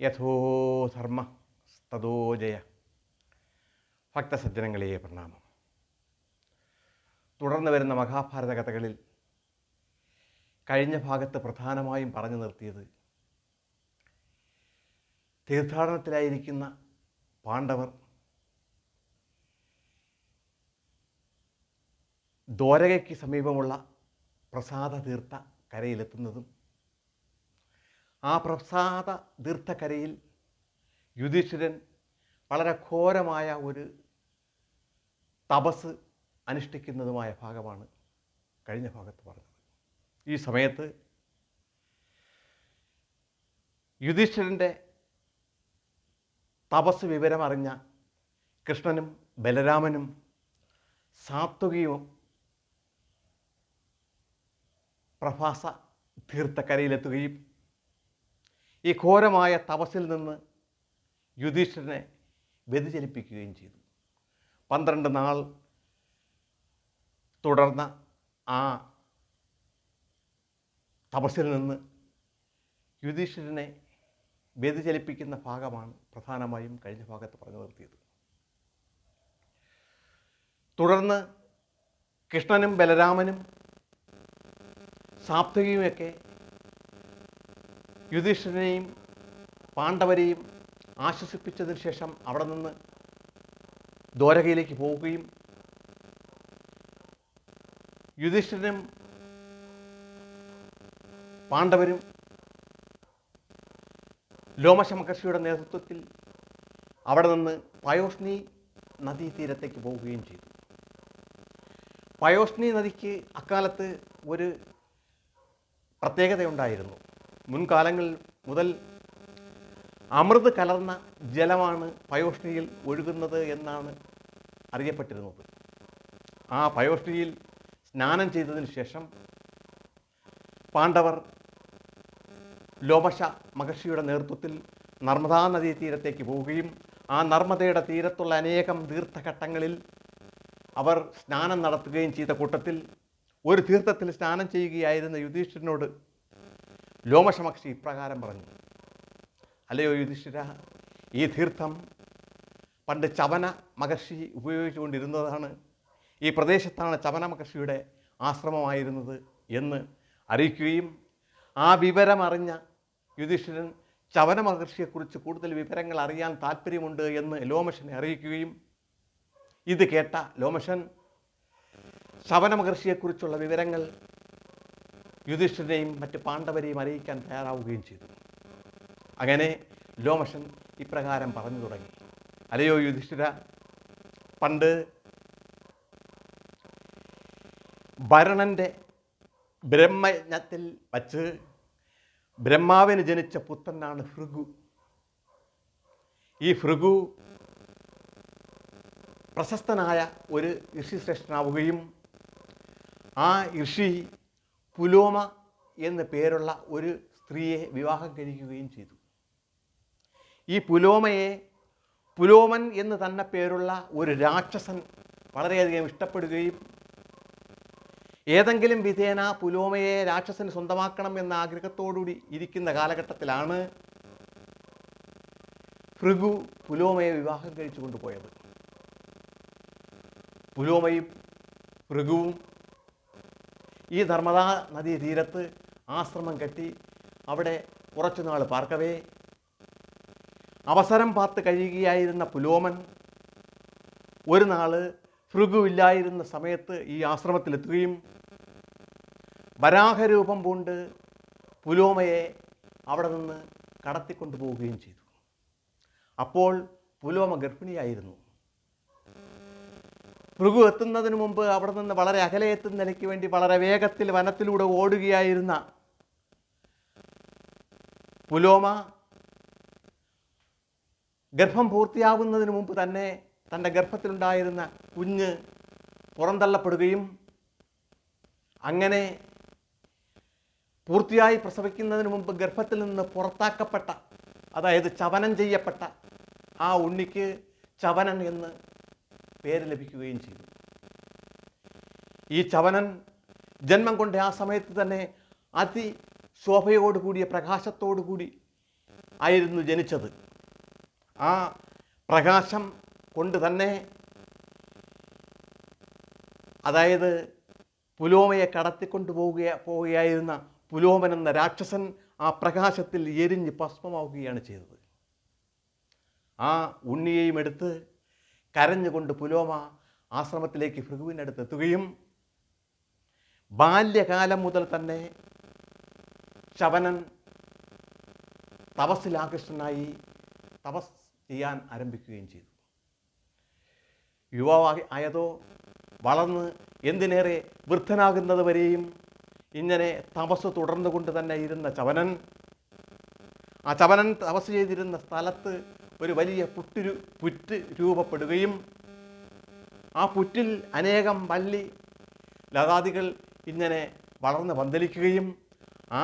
യഥോ ധർമ്മ തഥോ ജയ. ഭക്തസജ്ജനങ്ങളെ പ്രണാമം. തുടർന്ന് വരുന്ന മഹാഭാരത കഥകളിൽ കഴിഞ്ഞ ഭാഗത്ത് പ്രധാനമായും പറഞ്ഞു നിർത്തിയത് തീർത്ഥാടനത്തിലായിരിക്കുന്ന പാണ്ഡവർ ദ്വാരകയ്ക്ക് സമീപമുള്ള പ്രസാദ തീർത്ഥ കരയിലെത്തുന്നതും ആ പ്രസാദ തീർത്ഥക്കരയിൽ യുധിഷ്ഠിരൻ വളരെ ഘോരമായ ഒരു തപസ് അനുഷ്ഠിക്കുന്നതുമായ ഭാഗമാണ് കഴിഞ്ഞ ഭാഗത്ത് പറഞ്ഞത്. ഈ സമയത്ത് യുധിഷ്ഠിരൻ്റെ തപസ് വിവരമറിഞ്ഞ കൃഷ്ണനും ബലരാമനും സാത്വകിയും പ്രഭാസ തീർത്ഥക്കരയിലെത്തുകയും ഈ ഘോരമായ തപസ്സിൽ നിന്ന് യുധിഷ്ഠിരനെ വ്യതിചലിപ്പിക്കുകയും ചെയ്തു. 12 നാൾ തുടർന്ന ആ തപസ്സിൽ നിന്ന് യുധിഷ്ഠിരനെ വ്യതിചലിപ്പിക്കുന്ന ഭാഗമാണ് പ്രധാനമായും കഴിഞ്ഞ ഭാഗത്ത് പറഞ്ഞു നിർത്തിയത്. തുടർന്ന് കൃഷ്ണനും ബലരാമനും സാത്വകിയുമൊക്കെ യുധിഷ്ഠിരനെയും പാണ്ഡവരെയും ആശ്വസിപ്പിച്ചതിന് ശേഷം അവിടെ നിന്ന് ദ്വാരകയിലേക്ക് പോവുകയും യുധിഷ്ഠിരനും പാണ്ഡവരും ലോമശ മഹർഷിയുടെ നേതൃത്വത്തിൽ അവിടെ നിന്ന് പയോഷ്ണി നദീതീരത്തേക്ക് പോവുകയും ചെയ്തു. പയോഷ്ണി നദിക്ക് അക്കാലത്ത് ഒരു പ്രത്യേകതയുണ്ടായിരുന്നു. മുൻകാലങ്ങളിൽ മുതൽ അമൃത് കലർന്ന ജലമാണ് പയോഷ്ണിയിൽ ഒഴുകുന്നത് എന്നാണ് അറിയപ്പെട്ടിരുന്നത്. ആ പയോഷ്ണിയിൽ സ്നാനം ചെയ്തതിന് ശേഷം പാണ്ഡവർ ലോമശ മഹർഷിയുടെ നേതൃത്വത്തിൽ നർമ്മദാ നദീ തീരത്തേക്ക് പോവുകയും ആ നർമ്മദയുടെ തീരത്തുള്ള അനേകം തീർത്ഥഘട്ടങ്ങളിൽ അവർ സ്നാനം നടത്തുകയും ചെയ്ത കൂട്ടത്തിൽ ഒരു തീർത്ഥത്തിൽ സ്നാനം ചെയ്യുകയായിരുന്ന യുധിഷ്ഠിരനോട് ലോമശ മഹർഷി ഇപ്രകാരം പറഞ്ഞു: അല്ലയോ യുധിഷ്ഠിര, ഈ തീർത്ഥം പണ്ട് ചവന മഹർഷി ഉപയോഗിച്ചുകൊണ്ടിരുന്നതാണ്. ഈ പ്രദേശത്താണ് ചവന മഹർഷിയുടെ ആശ്രമമായിരുന്നത് എന്ന് അറിയിക്കുകയും ആ വിവരമറിഞ്ഞ യുധിഷ്ഠിരൻ ചവന മഹർഷിയെക്കുറിച്ച് കൂടുതൽ വിവരങ്ങൾ അറിയാൻ താല്പര്യമുണ്ട് എന്ന് ലോമശനെ അറിയിക്കുകയും ഇത് കേട്ട ലോമശൻ ചവന മഹർഷിയെക്കുറിച്ചുള്ള വിവരങ്ങൾ യുധിഷ്ഠിരനെയും മറ്റ് പാണ്ഡവരെയും അറിയിക്കാൻ തയ്യാറാവുകയും ചെയ്തു. അങ്ങനെ ലോമശൻ ഇപ്രകാരം പറഞ്ഞു തുടങ്ങി: അല്ലയോ യുധിഷ്ഠിര, പണ്ട് ഭരണൻ്റെ ബ്രഹ്മയജ്ഞത്തിൽ വച്ച് ബ്രഹ്മാവിന് ജനിച്ച പുത്രനാണ് ഭൃഗു. ഈ ഭൃഗു പ്രശസ്തനായ ഒരു ഋഷിശ്രേഷ്ഠനാവുകയും ആ ഋഷി പുലോമ എന്ന് പേരുള്ള ഒരു സ്ത്രീയെ വിവാഹം കഴിക്കുകയും ചെയ്തു. ഈ പുലോമയെ പുലോമൻ എന്ന് തന്നെ പേരുള്ള ഒരു രാക്ഷസൻ വളരെയധികം ഇഷ്ടപ്പെടുകയും ഏതെങ്കിലും വിധേന പുലോമയെ രാക്ഷസന് സ്വന്തമാക്കണം എന്ന ആഗ്രഹത്തോടുകൂടി ഇരിക്കുന്ന കാലഘട്ടത്തിലാണ് ഭൃഗു പുലോമയെ വിവാഹം കഴിച്ചു കൊണ്ടുപോയത്. പുലോമയും ഭൃഗുവും ഈ നർമ്മദാ നദീ തീരത്ത് ആശ്രമം കെട്ടി അവിടെ കുറച്ചുനാൾ പാർക്കവേ അവസരം പാർത്ത് കഴിയുകയായിരുന്ന പുലോമൻ ഒരു നാൾ ഭൃഗുവില്ലായിരുന്ന സമയത്ത് ഈ ആശ്രമത്തിലെത്തുകയും വരാഹരൂപം പൂണ്ട് പുലോമയെ അവിടെ നിന്ന് കടത്തിക്കൊണ്ടുപോവുകയും ചെയ്തു. അപ്പോൾ പുലോമ ഗർഭിണിയായിരുന്നു. ഭൃഗു എത്തുന്നതിന് മുമ്പ് അവിടെ നിന്ന് വളരെ അകലെ എത്തുന്ന നിലയ്ക്ക് വേണ്ടി വളരെ വേഗത്തിൽ വനത്തിലൂടെ ഓടുകയായിരുന്ന പുലോമ ഗർഭം പൂർത്തിയാവുന്നതിന് മുമ്പ് തന്നെ തൻ്റെ ഗർഭത്തിലുണ്ടായിരുന്ന കുഞ്ഞ് പുറന്തള്ളപ്പെടുകയും അങ്ങനെ പൂർത്തിയായി പ്രസവിക്കുന്നതിന് മുമ്പ് ഗർഭത്തിൽ നിന്ന് പുറത്താക്കപ്പെട്ട, അതായത് ചവനം ചെയ്യപ്പെട്ട ആ ഉണ്ണിക്ക് ചവനൻ എന്ന് പേര് ലഭിക്കുകയും ചെയ്തു. ഈ ചവനൻ ജന്മം കൊണ്ട് ആ സമയത്ത് തന്നെ അതിശോഭയോടുകൂടിയ പ്രകാശത്തോടുകൂടി ആയിരുന്നു ജനിച്ചത്. ആ പ്രകാശം കൊണ്ട് തന്നെ, അതായത് പുലോമയെ കടത്തിക്കൊണ്ടു പോവുകയായിരുന്ന പുലോമൻ എന്ന രാക്ഷസൻ ആ പ്രകാശത്തിൽ എരിഞ്ഞ് ഭസ്മമാവുകയാണ് ചെയ്തത്. ആ ഉണ്ണിയെയും എടുത്ത് കരഞ്ഞുകൊണ്ട് പുലോമ ആശ്രമത്തിലേക്ക് ഭൃഗുവിനടുത്ത് എത്തുകയും ബാല്യകാലം മുതൽ തന്നെ ശവനൻ തപസ്സിൽ ആകൃഷ്ടനായി തപസ് ചെയ്യാൻ ആരംഭിക്കുകയും ചെയ്തു. യുവാവായതോ വളർന്ന് എന്തിനേറെ വൃദ്ധനാകുന്നത് വരെയും ഇങ്ങനെ തപസ് തുടർന്നുകൊണ്ട് തന്നെ ഇരുന്ന ചവനൻ, ആ ചവനൻ തപസ് ചെയ്തിരുന്ന സ്ഥലത്ത് ഒരു വലിയ പുറ്റ് രൂപപ്പെടുകയും ആ പുറ്റിൽ അനേകം വള്ളി ലതാദികൾ ഇങ്ങനെ വളർന്ന് പന്തലിക്കുകയും ആ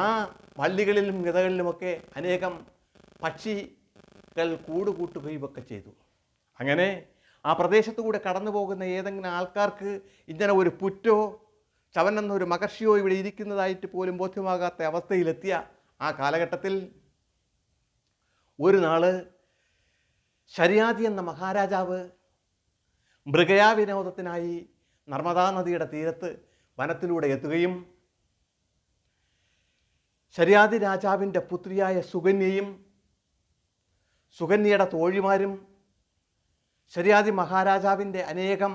വള്ളികളിലും ഗതകളിലുമൊക്കെ അനേകം പക്ഷികൾ കൂടുകൂട്ടുകയും ഒക്കെ ചെയ്തു. അങ്ങനെ ആ പ്രദേശത്തുകൂടെ കടന്നു പോകുന്ന ഏതെങ്കിലും ആൾക്കാർക്ക് ഇങ്ങനെ ഒരു പുറ്റോ ചവൻ എന്നൊരു മഹർഷിയോ ഇവിടെ ഇരിക്കുന്നതായിട്ട് പോലും ബോധ്യമാകാത്ത അവസ്ഥയിലെത്തിയ ആ കാലഘട്ടത്തിൽ ഒരു നാള് ശരിയാതി എന്ന മഹാരാജാവ് മൃഗയാ വിനോദത്തിനായി നർമ്മദാ നദിയുടെ തീരത്ത് വനത്തിലൂടെ എത്തുകയും ശരിയാതി രാജാവിൻ്റെ പുത്രിയായ സുകന്യയും സുകന്യയുടെ തോഴിമാരും ശരിയാതി മഹാരാജാവിൻ്റെ അനേകം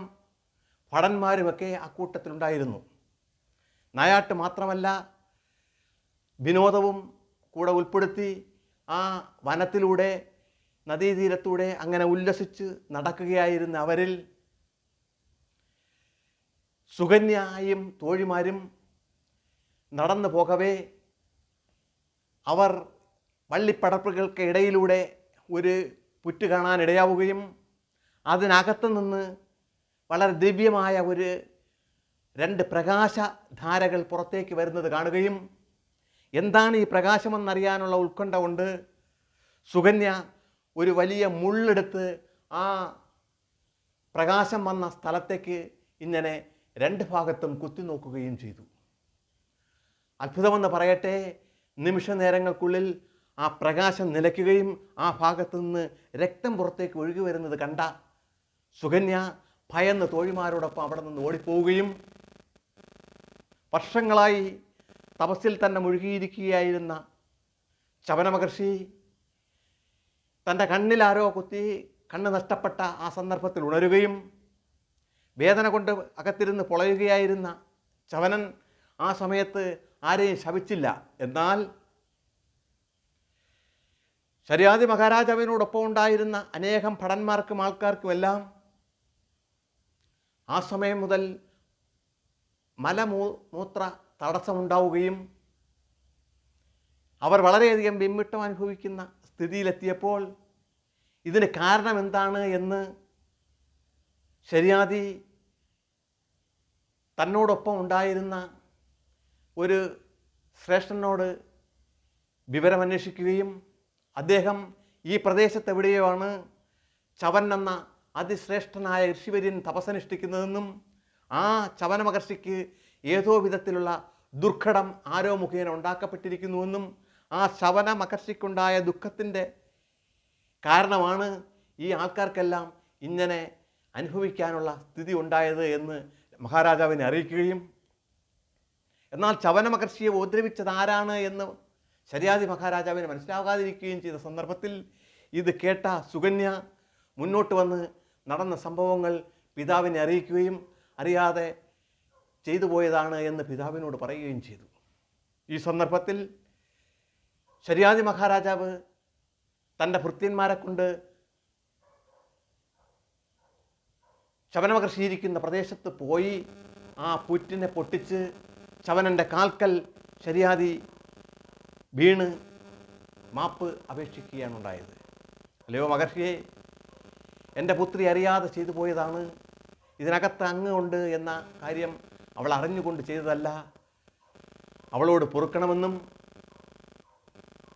ഭടന്മാരുമൊക്കെ അക്കൂട്ടത്തിലുണ്ടായിരുന്നു. നായാട്ട് മാത്രമല്ല, വിനോദവും കൂടെ ഉൾപ്പെടുത്തി ആ വനത്തിലൂടെ നദീതീരത്തൂടെ അങ്ങനെ ഉല്ലസിച്ച് നടക്കുകയായിരുന്ന അവരിൽ സുകന്യയും തോഴിമാരും നടന്നു പോകവേ അവർ വള്ളിപ്പടർപ്പുകൾക്ക് ഇടയിലൂടെ ഒരു പുറ്റ് കാണാനിടയാവുകയും അതിനകത്ത് നിന്ന് വളരെ ദിവ്യമായ ഒരു 2 പ്രകാശധാരകൾ പുറത്തേക്ക് വരുന്നത് കാണുകയും എന്താണ് ഈ പ്രകാശമെന്നറിയാനുള്ള ഉത്കണ്ഠ കൊണ്ട് സുകന്യ ഒരു വലിയ മുള്ളെടുത്ത് ആ പ്രകാശം വന്ന സ്ഥലത്തേക്ക് ഇങ്ങനെ 2 ഭാഗത്തും കുത്തി നോക്കുകയും ചെയ്തു. അത്ഭുതമെന്ന് പറയട്ടെ, നിമിഷ നേരങ്ങൾക്കുള്ളിൽ ആ പ്രകാശം നിലയ്ക്കുകയും ആ ഭാഗത്തു നിന്ന് രക്തം പുറത്തേക്ക് ഒഴുകി വരുന്നത് കണ്ട സുകന്യ ഭയന്ന് തോഴിമാരോടൊപ്പം അവിടെ നിന്ന് ഓടിപ്പോവുകയും വർഷങ്ങളായി തപസ്സിൽ തന്നെ മുഴുകിയിരിക്കുകയായിരുന്ന ചവന മഹർഷി തൻ്റെ കണ്ണിൽ ആരോ കുത്തി കണ്ണ് നഷ്ടപ്പെട്ട ആ സന്ദർഭത്തിൽ ഉണരുകയും വേദന കൊണ്ട് അകത്തിരുന്ന് പൊളയുകയായിരുന്ന ചവനൻ ആ സമയത്ത് ആരെയും ശപിച്ചില്ല. എന്നാൽ ശരിയാതി മഹാരാജാവിനോടൊപ്പം ഉണ്ടായിരുന്ന അനേകം ഭടന്മാർക്കും ആൾക്കാർക്കുമെല്ലാം ആ സമയം മുതൽ മലമൂത്ര തടസ്സമുണ്ടാവുകയും അവർ വളരെയധികം വിമ്മിട്ടം അനുഭവിക്കുന്ന സ്ഥിതിയിലെത്തിയപ്പോൾ ഇതിന് കാരണം എന്താണ് എന്ന് ശരിയാതി തന്നോടൊപ്പം ഉണ്ടായിരുന്ന ഒരു ശ്രേഷ്ഠനോട് വിവരമന്വേഷിക്കുകയും അദ്ദേഹം ഈ പ്രദേശത്തെവിടെയോ ആണ് ചവൻ എന്ന അതിശ്രേഷ്ഠനായ ഋഷിവര്യൻ തപസ്സനുഷ്ഠിക്കുന്നതെന്നും ആ ചവന മഹർഷിക്ക് ഏതോ വിധത്തിലുള്ള ദുർഘടം ആരോ മുഖേന ഉണ്ടാക്കപ്പെട്ടിരിക്കുന്നുവെന്നും ആ ചവന മഹർഷിക്കുണ്ടായ ദുഃഖത്തിൻ്റെ കാരണമാണ് ഈ ആൾക്കാർക്കെല്ലാം ഇങ്ങനെ അനുഭവിക്കാനുള്ള സ്ഥിതി ഉണ്ടായത് എന്ന് മഹാരാജാവിനെ അറിയിക്കുകയും എന്നാൽ ചവന മഹർഷിയെ ഉപദ്രവിച്ചത് ആരാണ് എന്ന് ശരിയാതി മഹാരാജാവിന് മനസ്സിലാകാതിരിക്കുകയും ചെയ്ത സന്ദർഭത്തിൽ ഇത് കേട്ട സുകന്യ മുന്നോട്ട് വന്ന് നടന്ന സംഭവങ്ങൾ പിതാവിനെ അറിയിക്കുകയും അറിയാതെ ചെയ്തു പോയതാണ് എന്ന് പിതാവിനോട് പറയുകയും ചെയ്തു. ഈ സന്ദർഭത്തിൽ ശരിയാതി മഹാരാജാവ് തൻ്റെ ഭൃത്യന്മാരെ കൊണ്ട് ശവനമഹർഷിയിരിക്കുന്ന പ്രദേശത്ത് പോയി ആ പുറ്റിനെ പൊട്ടിച്ച് ചവനൻ്റെ കാൽക്കൽ ശരിയാതി വീണ് മാപ്പ് അപേക്ഷിക്കുകയാണ് ഉണ്ടായത്. അല്ലയോ മഹർഷിയെ, എൻ്റെ പുത്രി അറിയാതെ ചെയ്തു പോയതാണ്. ഇതിനകത്ത് അങ്ങ് ഉണ്ട് എന്ന കാര്യം അവൾ അറിഞ്ഞുകൊണ്ട് ചെയ്തതല്ല. അവളോട് പൊറുക്കണമെന്നും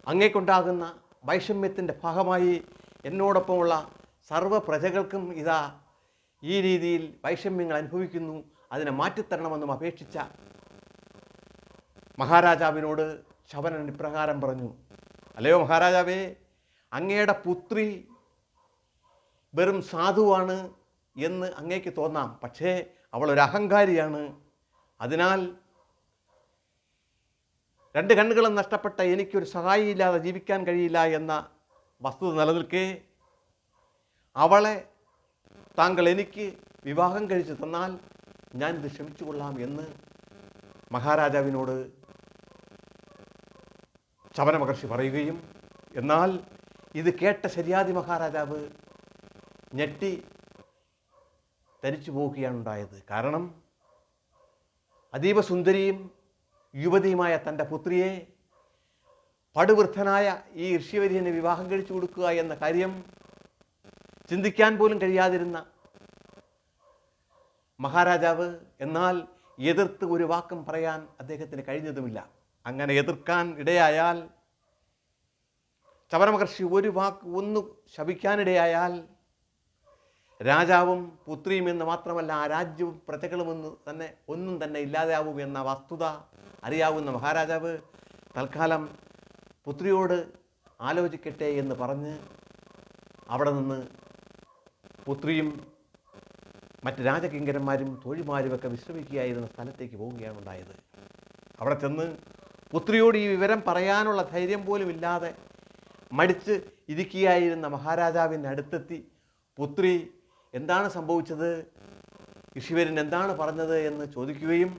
അങ്ങേക്കുണ്ടാകുന്ന വൈഷമ്യത്തിൻ്റെ ഭാഗമായി എന്നോടൊപ്പമുള്ള സർവ്വ പ്രജകൾക്കും ഇതാ ഈ രീതിയിൽ വൈഷമ്യങ്ങൾ അനുഭവിക്കുന്നു, അതിനെ മാറ്റിത്തരണമെന്നും അപേക്ഷിച്ച മഹാരാജാവിനോട് ശവനൻ ഇപ്രകാരം പറഞ്ഞു: അല്ലയോ മഹാരാജാവേ, അങ്ങയുടെ പുത്രി വെറും സാധുവാണ് എന്ന് അങ്ങേക്ക് തോന്നാം, പക്ഷേ അവൾ ഒരു അഹങ്കാരിയാണ്. അതിനാൽ 2 കണ്ണുകളും നഷ്ടപ്പെട്ട എനിക്കൊരു സഹായിയില്ലാതെ ജീവിക്കാൻ കഴിയില്ല എന്ന വസ്തുത നിലനിൽക്കെ അവളെ താങ്കൾ എനിക്ക് വിവാഹം കഴിച്ചു തന്നാൽ ഞാനിത് ക്ഷമിച്ചു കൊള്ളാം എന്ന് മഹാരാജാവിനോട് ശബന മഹർഷി പറയുകയും, എന്നാൽ ഇത് കേട്ട ശര്യാദി മഹാരാജാവ് ഞെട്ടി തരിച്ചു പോവുകയാണ് ഉണ്ടായത്. കാരണം അതീവ സുന്ദരിയും യുവതിയുമായ തൻ്റെ പുത്രിയെ പടുവൃദ്ധനായ ഈ ഋഷിവര്യന് വിവാഹം കഴിച്ചു കൊടുക്കുക എന്ന കാര്യം ചിന്തിക്കാൻ പോലും കഴിയാതിരുന്ന മഹാരാജാവ് എന്നാൽ എതിർത്ത് ഒരു വാക്കും പറയാൻ അദ്ദേഹത്തിന് കഴിഞ്ഞതുമില്ല. അങ്ങനെ എതിർക്കാൻ ഇടയായാൽ, ശബന മഹർഷി ഒരു വാക്ക് ഒന്ന് ശപിക്കാനിടയായാൽ രാജാവും പുത്രിയും എന്ന് മാത്രമല്ല ആ രാജ്യവും പ്രജകളുമെന്ന് തന്നെ ഒന്നും തന്നെ ഇല്ലാതാവും എന്ന വസ്തുത അറിയാവുന്ന മഹാരാജാവ് തൽക്കാലം പുത്രിയോട് ആലോചിക്കട്ടെ എന്ന് പറഞ്ഞ് അവിടെ നിന്ന് പുത്രിയും മറ്റ് രാജകിങ്കരന്മാരും തോഴിമാരുമൊക്കെ വിശ്രമിക്കുകയായിരുന്ന സ്ഥലത്തേക്ക് പോവുകയാണ് ഉണ്ടായത്. അവിടെ ചെന്ന് പുത്രിയോട് ഈ വിവരം പറയാനുള്ള ധൈര്യം പോലും ഇല്ലാതെ മടിച്ച് ഇരിക്കുകയായിരുന്ന മഹാരാജാവിൻ്റെ അടുത്തെത്തി പുത്രി എന്താണ് സംഭവിച്ചത്, ഋഷിവര്യൻ എന്താണ് പറഞ്ഞത് എന്ന് ചോദിക്കുകയും,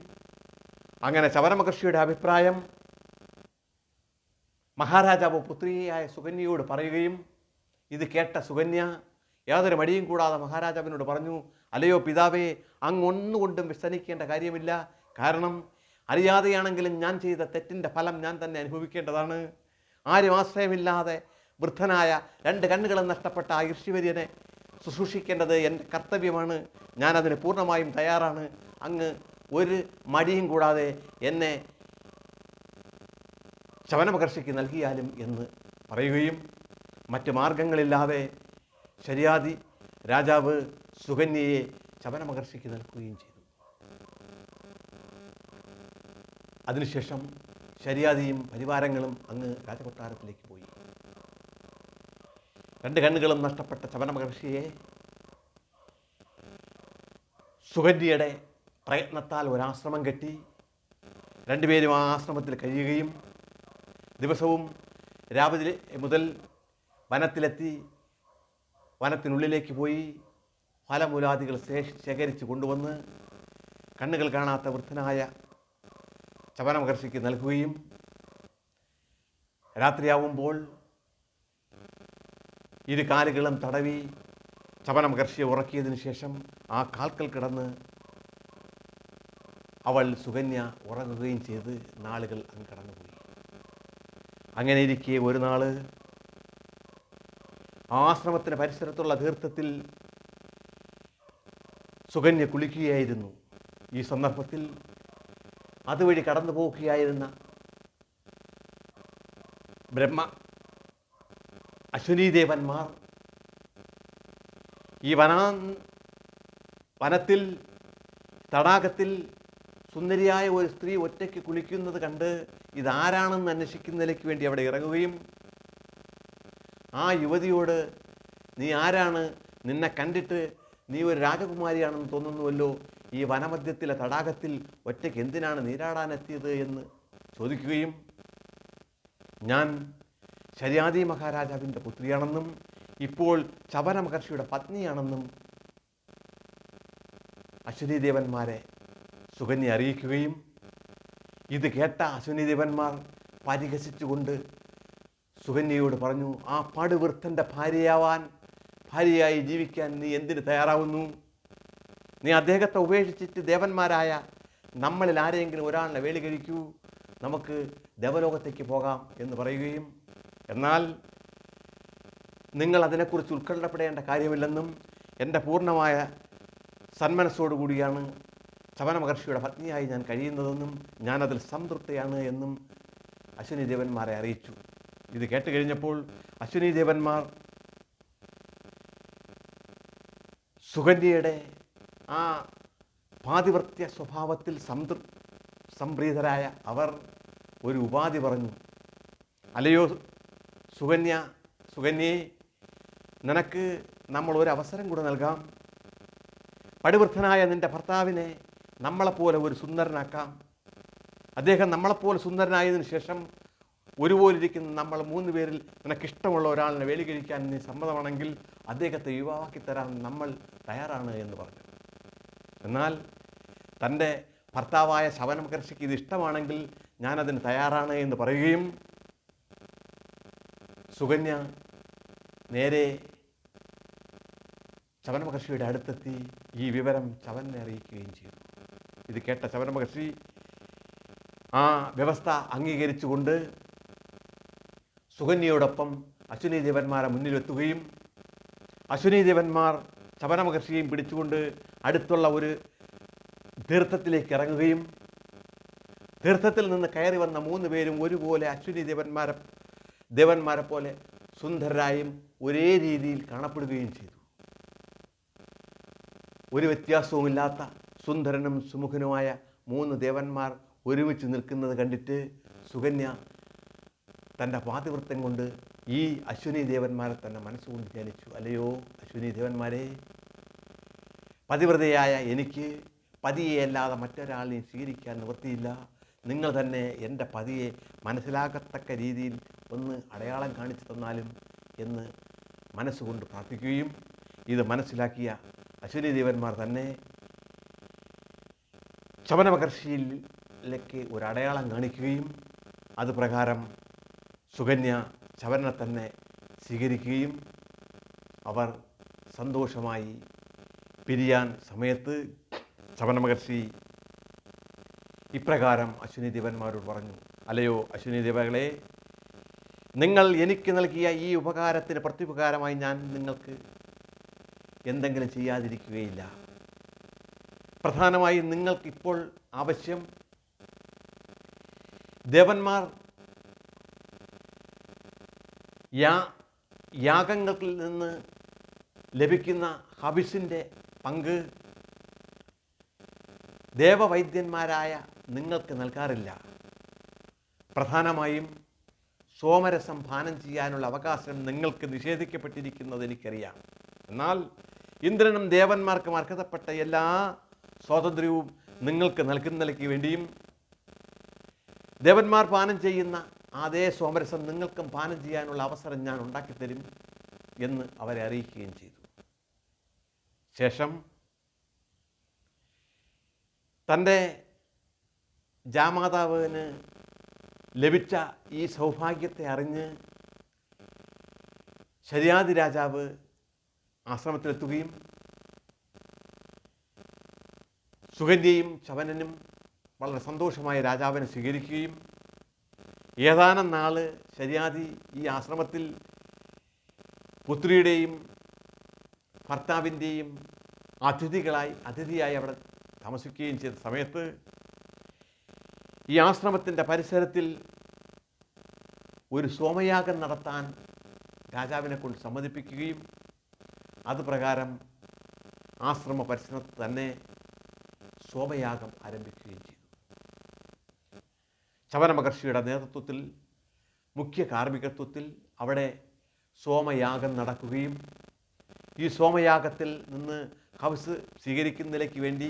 അങ്ങനെ ശബന മഹർഷിയുടെ അഭിപ്രായം മഹാരാജാവ് പുത്രിയായ സുകന്യയോട് പറയുകയും, ഇത് കേട്ട സുകന്യ യാതൊരു മടിയും കൂടാതെ മഹാരാജാവിനോട് പറഞ്ഞു, അല്ലയോ പിതാവേ, അങ്ങൊന്നുകൊണ്ടും വ്യസനിക്കേണ്ട കാര്യമില്ല. കാരണം അറിയാതെയാണെങ്കിലും ഞാൻ ചെയ്ത തെറ്റിൻ്റെ ഫലം ഞാൻ തന്നെ അനുഭവിക്കേണ്ടതാണ്. ആരും ആശ്രയമില്ലാതെ വൃദ്ധനായ 2 കണ്ണുകളും നഷ്ടപ്പെട്ട ആ ഋഷിവര്യനെ ശുശ്രൂഷിക്കേണ്ടത് എൻ്റെ കർത്തവ്യമാണ്. ഞാനതിന് പൂർണ്ണമായും തയ്യാറാണ്. അങ്ങ് ഒരു മടിയും കൂടാതെ എന്നെ ശബന മഹർഷിക്ക് നൽകിയാലും എന്ന് പറയുകയും, മറ്റ് മാർഗങ്ങളില്ലാതെ ശര്യാദി രാജാവ് സുകന്യയെ ശബന മഹർഷിക്ക് നൽകുകയും ചെയ്തു. അതിനുശേഷം ശര്യാദിയും പരിവാരങ്ങളും അങ്ങ് രാജകൊട്ടാരത്തിലേക്ക് പോയി. 2 കണ്ണുകളും നഷ്ടപ്പെട്ട ശബന മഹർഷിയെ സുകന്യയുടെ പ്രയത്നത്താൽ ഒരാശ്രമം കെട്ടി 2 പേരും ആ ആശ്രമത്തിൽ കഴിയുകയും ദിവസവും രാവിലെ മുതൽ വനത്തിലെത്തി വനത്തിനുള്ളിലേക്ക് പോയി ഫലമൂലാദികൾ ശേഖരിച്ച് കൊണ്ടുവന്ന് കണ്ണുകൾ കാണാത്ത വൃദ്ധനായ ശബന മഹർഷിക്ക് നൽകുകയും രാത്രിയാവുമ്പോൾ 2 കാലുകളും തടവി ശബന മഹർഷിയെ ഉറക്കിയതിനു ശേഷം ആ കാൽക്കൽ കിടന്ന് അവൾ സുകന്യ ഉറങ്ങുകയും ചെയ്ത് നാളുകൾ അങ്ങ് കടന്നുപോയി. അങ്ങനെ ഇരിക്കെ ഒരു നാൾ ആശ്രമത്തിന് പരിസരത്തുള്ള തീർത്ഥത്തിൽ സുകന്യ കുളിക്കുകയായിരുന്നു. ഈ സന്ദർഭത്തിൽ അതുവഴി കടന്നു പോവുകയായിരുന്ന ബ്രഹ്മ അശ്വനീദേവന്മാർ ഈ വനത്തിൽ തടാകത്തിൽ സുന്ദരിയായ ഒരു സ്ത്രീ ഒറ്റയ്ക്ക് കുളിക്കുന്നത് കണ്ട് ഇതാരാണെന്ന് അന്വേഷിക്കുന്നതിലേക്ക് വേണ്ടി അവിടെ ഇറങ്ങുകയും ആ യുവതിയോട്, നീ ആരാണ്, നിന്നെ കണ്ടിട്ട് നീ ഒരു രാജകുമാരിയാണെന്ന് തോന്നുന്നുവല്ലോ, ഈ വനമധ്യത്തിലെ തടാകത്തിൽ ഒറ്റയ്ക്ക് എന്തിനാണ് നീരാടാനെത്തിയത് എന്ന് ചോദിക്കുകയും, ഞാൻ ശര്യാദി മഹാരാജാവിൻ്റെ പുത്രിയാണെന്നും ഇപ്പോൾ ശബന മഹർഷിയുടെ പത്നിയാണെന്നും അശ്വനീദേവന്മാരെ സുകന്യ അറിയിക്കുകയും, ഇത് കേട്ട അശ്വനീദേവന്മാർ പരിഹസിച്ചുകൊണ്ട് സുകന്യയോട് പറഞ്ഞു, ആ പടുവൃദ്ധൻ്റെ ഭാര്യയായി ജീവിക്കാൻ നീ എന്തിന് തയ്യാറാവുന്നു? നീ അദ്ദേഹത്തെ ഉപേക്ഷിച്ചിട്ട് ദേവന്മാരായ നമ്മളിൽ ആരെയെങ്കിലും ഒരാളിനെ വേലി കഴിക്കൂ, നമുക്ക് ദേവലോകത്തേക്ക് പോകാം എന്ന് പറയുകയും, എന്നാൽ നിങ്ങൾ അതിനെക്കുറിച്ച് ഉത്കണ്ഠപ്പെടേണ്ട കാര്യമില്ലെന്നും എൻ്റെ പൂർണ്ണമായ സന്മനസ്സോടുകൂടിയാണ് ശബന മഹർഷിയുടെ പത്നിയായി ഞാൻ കഴിയുന്നതെന്നും ഞാനതിൽ സംതൃപ്തയാണ് എന്നും അശ്വിനി ദേവന്മാരെ അറിയിച്ചു. ഇത് കേട്ട് കഴിഞ്ഞപ്പോൾ അശ്വിനി ദേവന്മാർ സുകന്യയുടെ ആ പാതിവൃത്യ സ്വഭാവത്തിൽ സംപ്രീതരായ അവർ ഒരു ഉപാധി പറഞ്ഞു. അല്ലയോ സുകന്യ, സുകന്യേ, നിനക്ക് നമ്മൾ ഒരു അവസരം കൂടെ നൽകാം. പടിവൃദ്ധനായ നിൻ്റെ ഭർത്താവിനെ നമ്മളെപ്പോലെ ഒരു സുന്ദരനാക്കാം. അദ്ദേഹം നമ്മളെപ്പോലെ സുന്ദരനായതിനു ശേഷം ഒരുപോലിരിക്കുന്ന നമ്മൾ 3 പേരിൽ നിനക്കിഷ്ടമുള്ള ഒരാളിനെ വേലി കഴിക്കാൻ നീ സമ്മതമാണെങ്കിൽ അദ്ദേഹത്തെ യുവാവാക്കി തരാൻ നമ്മൾ തയ്യാറാണ് എന്ന് പറഞ്ഞു. എന്നാൽ തൻ്റെ ഭർത്താവായ ശവന മഹർഷിക്ക് ഇത് ഇഷ്ടമാണെങ്കിൽ ഞാനതിന് തയ്യാറാണ് എന്ന് പറയുകയും സുകന്യ നേരെ ശവന മഹർഷിയുടെ അടുത്തെത്തി ഈ വിവരം ചവനെ അറിയിക്കുകയും ചെയ്തു. ഇത് കേട്ട ശവന മഹർഷി ആ വ്യവസ്ഥ അംഗീകരിച്ചുകൊണ്ട് സുകന്യയോടൊപ്പം അശ്വിനി ദേവന്മാരെ മുന്നിലെത്തുകയും അശ്വിനി ദേവന്മാർ ശവന മഹർഷിയെയും പിടിച്ചുകൊണ്ട് അടുത്തുള്ള ഒരു തീർത്ഥത്തിലേക്ക് ഇറങ്ങുകയും തീർത്ഥത്തിൽ നിന്ന് കയറി വന്ന 3 പേരും ഒരുപോലെ അശ്വിനി ദേവന്മാരെ പോലെ സുന്ദരരായും ഒരേ രീതിയിൽ കാണപ്പെടുകയും ചെയ്തു. ഒരു വ്യത്യാസവുമില്ലാത്ത സുന്ദരനും സുമുഖനുമായ 3 ദേവന്മാർ ഒരുമിച്ച് നിൽക്കുന്നത് കണ്ടിട്ട് സുകന്യ തൻ്റെ പാതിവൃത്തം കൊണ്ട് ഈ അശ്വിനി ദേവന്മാരെ തന്നെ മനസ്സുകൊണ്ട് ധ്യാനിച്ചു. അല്ലയോ അശ്വിനി ദേവന്മാരെ, പതിവ്രതയായ എനിക്ക് പതിയെ അല്ലാതെ മറ്റൊരാളെയും സ്വീകരിക്കാൻ നിവൃത്തിയില്ല. നിങ്ങൾ തന്നെ എൻ്റെ പതിയെ മനസ്സിലാകത്തക്ക രീതിയിൽ ഒന്ന് അടയാളം കാണിച്ചു തന്നാലും എന്ന് മനസ്സുകൊണ്ട് പ്രാർത്ഥിക്കുകയും ഇത് മനസ്സിലാക്കിയ അശ്വിനി ദേവന്മാർ തന്നെ ശവന മഹർഷിയിലേക്ക് ഒരു അടയാളം കാണിക്കുകയും അത് പ്രകാരം സുകന്യ ശവനെ തന്നെ സ്വീകരിക്കുകയും അവർ സന്തോഷമായി പിരിയാൻ സമയത്ത് ശവന മഹർഷി ഇപ്രകാരം അശ്വിനി ദേവന്മാരോട് പറഞ്ഞു. അല്ലയോ അശ്വിനി ദേവകളെ, നിങ്ങൾ എനിക്ക് നൽകിയ ഈ ഉപകാരത്തിന് പ്രത്യുപകാരമായി ഞാൻ നിങ്ങൾക്ക് എന്തെങ്കിലും ചെയ്യാതിരിക്കുകയില്ല. പ്രധാനമായും നിങ്ങൾക്കിപ്പോൾ ആവശ്യം ദേവന്മാർ യാഗങ്ങളിൽ നിന്ന് ലഭിക്കുന്ന ഹവിസിൻ്റെ പങ്ക് ദേവവൈദ്യന്മാരായ നിങ്ങൾക്ക് നൽകാറില്ല. പ്രധാനമായും സോമരസം പാനം ചെയ്യാനുള്ള അവകാശം നിങ്ങൾക്ക് നിഷേധിക്കപ്പെട്ടിരിക്കുന്നത് എനിക്കറിയാം. എന്നാൽ ഇന്ദ്രനും ദേവന്മാർക്കും അർഹതപ്പെട്ട എല്ലാ സ്വാതന്ത്ര്യവും നിങ്ങൾക്ക് നൽകുന്നതിലേക്ക് വേണ്ടിയും ദേവന്മാർ പാനം ചെയ്യുന്ന അതേ സോമരസം നിങ്ങൾക്കും പാനം ചെയ്യാനുള്ള അവസരം ഞാൻ ഉണ്ടാക്കിത്തരും എന്ന് അവരെ അറിയിക്കുകയും ചെയ്തു. ശേഷം തൻ്റെ ജാമാതാവിന് ലഭിച്ച ഈ സൗഭാഗ്യത്തെ അറിഞ്ഞ് ശര്യാതി രാജാവ് ആശ്രമത്തിലെത്തുകയും സുകന്യയും ശവനനും വളരെ സന്തോഷമായി രാജാവിനെ സ്വീകരിക്കുകയും ഏതാനും നാൾ ശര്യാതി ഈ ആശ്രമത്തിൽ പുത്രിയുടെയും ഭർത്താവിൻ്റെയും അതിഥിയായി അവിടെ താമസിക്കുകയും ചെയ്ത സമയത്ത് ഈ ആശ്രമത്തിൻ്റെ പരിസരത്തിൽ ഒരു സോമയാഗം നടത്താൻ രാജാവിനെ കൊണ്ട് സമ്മതിപ്പിക്കുകയും അതുപ്രകാരം ആശ്രമ പരിസരത്ത് തന്നെ സോമയാഗം ആരംഭിക്കുകയും ചെയ്തു. ശവന മഹർഷിയുടെ നേതൃത്വത്തിൽ മുഖ്യ കാർമ്മികത്വത്തിൽ അവിടെ സോമയാഗം നടക്കുകയും ഈ സോമയാഗത്തിൽ നിന്ന് ഹവിസ് സ്വീകരിക്കുന്നതിലേക്ക് വേണ്ടി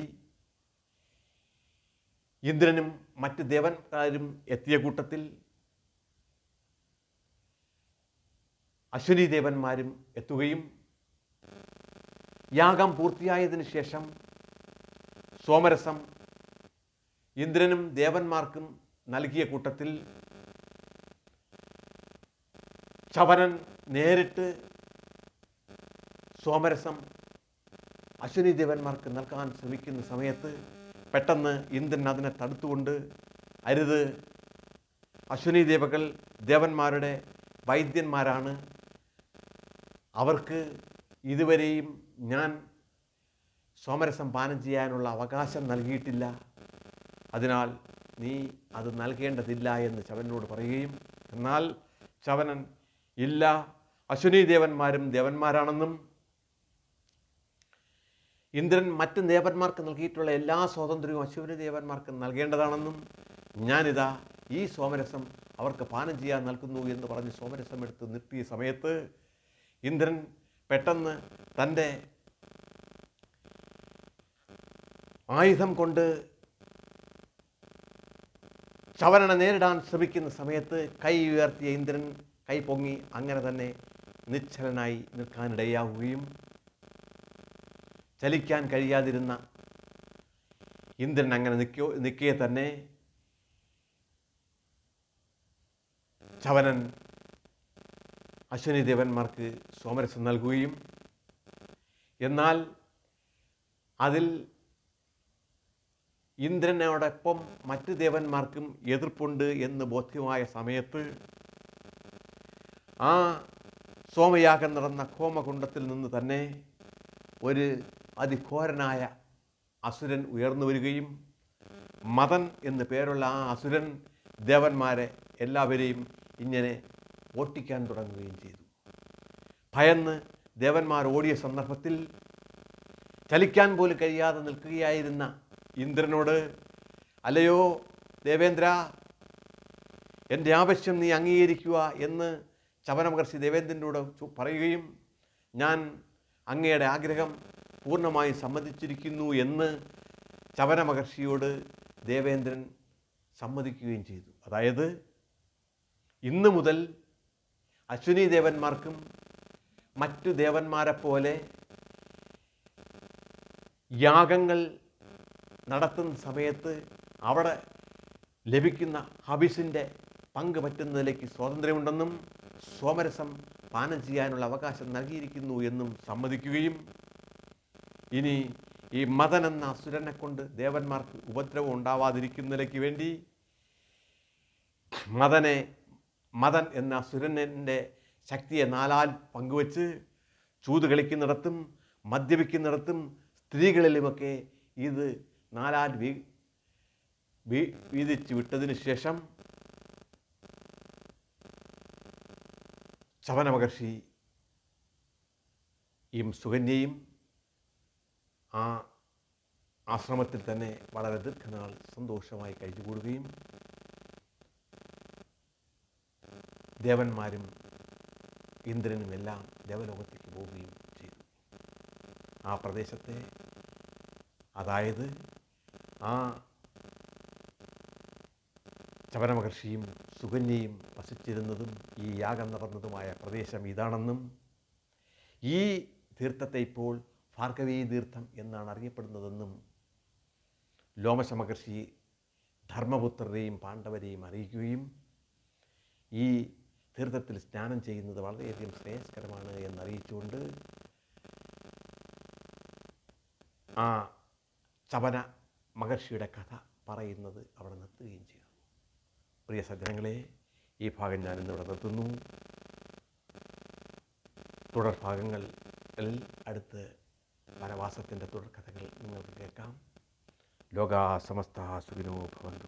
ഇന്ദ്രനും മറ്റ് ദേവന്മാരും എത്തിയ കൂട്ടത്തിൽ അശ്വിനി ദേവന്മാരും എത്തുകയും യാഗം പൂർത്തിയായതിനു ശേഷം സോമരസം ഇന്ദ്രനും ദേവന്മാർക്കും നൽകിയ കൂട്ടത്തിൽ ശവനൻ നേരിട്ട് സോമരസം അശ്വിനി ദേവന്മാർക്ക് നൽകാൻ ശ്രമിക്കുന്ന സമയത്ത് പെട്ടെന്ന് ഇന്ദ്രൻ അതിനെ തടുത്തുകൊണ്ട്, അരുത്, അശ്വിനി ദേവന്മാരുടെ വൈദ്യന്മാരാണ്, അവർക്ക് ഇതുവരെയും ഞാൻ സോമരസം പാനം ചെയ്യാനുള്ള അവകാശം നൽകിയിട്ടില്ല, അതിനാൽ നീ അത് നൽകേണ്ടതില്ല എന്ന് ശവനോട് പറയുകയും, എന്നാൽ ശവനൻ ഇല്ല, അശ്വിനി ദേവന്മാരും ദേവന്മാരാണെന്നും ഇന്ദ്രൻ മറ്റ് ദേവന്മാർക്ക് നൽകിയിട്ടുള്ള എല്ലാ സ്വാതന്ത്ര്യവും അശ്വിനി ദേവന്മാർക്ക് നൽകേണ്ടതാണെന്നും ഞാനിതാ ഈ സോമരസം അവർക്ക് പാനം ചെയ്യാൻ നൽകുന്നു എന്ന് പറഞ്ഞ് സോമരസം എടുത്ത് നിർത്തിയ സമയത്ത് ഇന്ദ്രൻ പെട്ടെന്ന് തൻ്റെ ആയുധം കൊണ്ട് ചവരനെ നേരിടാൻ ശ്രമിക്കുന്ന സമയത്ത് കൈ ഉയർത്തിയ ഇന്ദ്രൻ കൈ പൊങ്ങി അങ്ങനെ തന്നെ നിശ്ചലനായി നിൽക്കാനിടയാവുകയും ചലിക്കാൻ കഴിയാതിരുന്ന ഇന്ദ്രൻ അങ്ങനെ നിൽക്കെ തന്നെ ചവനൻ അശ്വിനി ദേവന്മാർക്ക് സോമരസം നൽകുകയും എന്നാൽ അതിൽ ഇന്ദ്രനോടൊപ്പം മറ്റ് ദേവന്മാർക്കും എതിർപ്പുണ്ട് എന്ന് ബോധ്യമായ സമയത്ത് ആ സോമയാഗം നടന്ന ഹോമകുണ്ഡത്തിൽ നിന്ന് തന്നെ ഒരു അതിഘോരനായ അസുരൻ ഉയർന്നു വരികയും മദൻ എന്ന് പേരുള്ള ആ അസുരൻ ദേവന്മാരെ എല്ലാവരെയും ഇങ്ങനെ ഓട്ടിക്കാൻ തുടങ്ങുകയും ചെയ്തു. ഭയന്ന് ദേവന്മാർ ഓടിയ സന്ദർഭത്തിൽ ചലിക്കാൻ പോലും കഴിയാതെ നിൽക്കുകയായിരുന്ന ഇന്ദ്രനോട്, അല്ലയോ ദേവേന്ദ്ര, എൻ്റെ ആവശ്യം നീ അംഗീകരിക്കുക എന്ന് ചവന മഹർഷി ദേവേന്ദ്രനോട് പറയുകയും ഞാൻ അങ്ങയുടെ ആഗ്രഹം പൂർണ്ണമായും സമ്മതിച്ചിരിക്കുന്നു എന്ന് ചവന മഹർഷിയോട് ദേവേന്ദ്രൻ സമ്മതിക്കുകയും ചെയ്തു. അതായത് ഇന്നു മുതൽ അശ്വിനി ദേവന്മാർക്കും മറ്റു ദേവന്മാരെ പോലെ യാഗങ്ങൾ നടത്തുന്ന സമയത്ത് അവിടെ ലഭിക്കുന്ന ഹവിസിൻ്റെ പങ്ക് പറ്റുന്നതിലേക്ക് സ്വാതന്ത്ര്യമുണ്ടെന്നും സോമരസം പാനം ചെയ്യാനുള്ള അവകാശം നൽകിയിരിക്കുന്നു എന്നും സമ്മതിക്കുകയും ഇനി ഈ മദൻ എന്ന അസുരനെ കൊണ്ട് ദേവന്മാർക്ക് ഉപദ്രവം ഉണ്ടാവാതിരിക്കുന്നതിലേക്ക് വേണ്ടി മദൻ എന്ന അസുരൻ്റെ ശക്തിയെ നാലാൽ പങ്കുവച്ച് ചൂത് കളിക്കുന്നിടത്തും മദ്യപിക്കുന്നിടത്തും സ്ത്രീകളിലുമൊക്കെ ഇത് നാലാൽ വീതിച്ച് വിട്ടതിന് ശേഷം ചവന മഹർഷിയും സുകന്യയും ആ ആശ്രമത്തിൽ തന്നെ വളരെ ദീർഘനാൾ സന്തോഷമായി കഴിഞ്ഞുകൂടുകയും ദേവന്മാരും ഇന്ദ്രനുമെല്ലാം ദേവലോകത്തേക്ക് പോവുകയും ചെയ്തു. ആ പ്രദേശത്തെ, അതായത് ആ ചവന മഹർഷിയും സുകന്യയും വസിച്ചിരുന്നതും ഈ യാഗം നടന്നതുമായ പ്രദേശം ഇതാണെന്നും ഈ തീർത്ഥത്തെ ഇപ്പോൾ ഭാർഗവീ തീർത്ഥം എന്നാണ് അറിയപ്പെടുന്നതെന്നും ലോമശ മഹർഷി ധർമ്മപുത്രരെയും പാണ്ഡവരെയും അറിയിക്കുകയും ഈ തീർത്ഥത്തിൽ സ്നാനം ചെയ്യുന്നത് വളരെയധികം ശ്രേയസ്കരമാണ് എന്നറിയിച്ചുകൊണ്ട് ആ ചവന മഹർഷിയുടെ കഥ പറയുന്നത് അവിടെ നിർത്തുകയും ചെയ്തു. പ്രിയ സജ്ജനങ്ങളെ, ഈ ഭാഗം ഞാൻ ഇന്നിവിടെ നിർത്തുന്നു. തുടർഭാഗങ്ങളിൽ അടുത്ത് വനവാസത്തിൻ്റെ തുടർക്കഥകൾ നിങ്ങൾക്ക് കേൾക്കാം. ലോകാ സമസ്ത സുഖിനോ ഭവന്തു.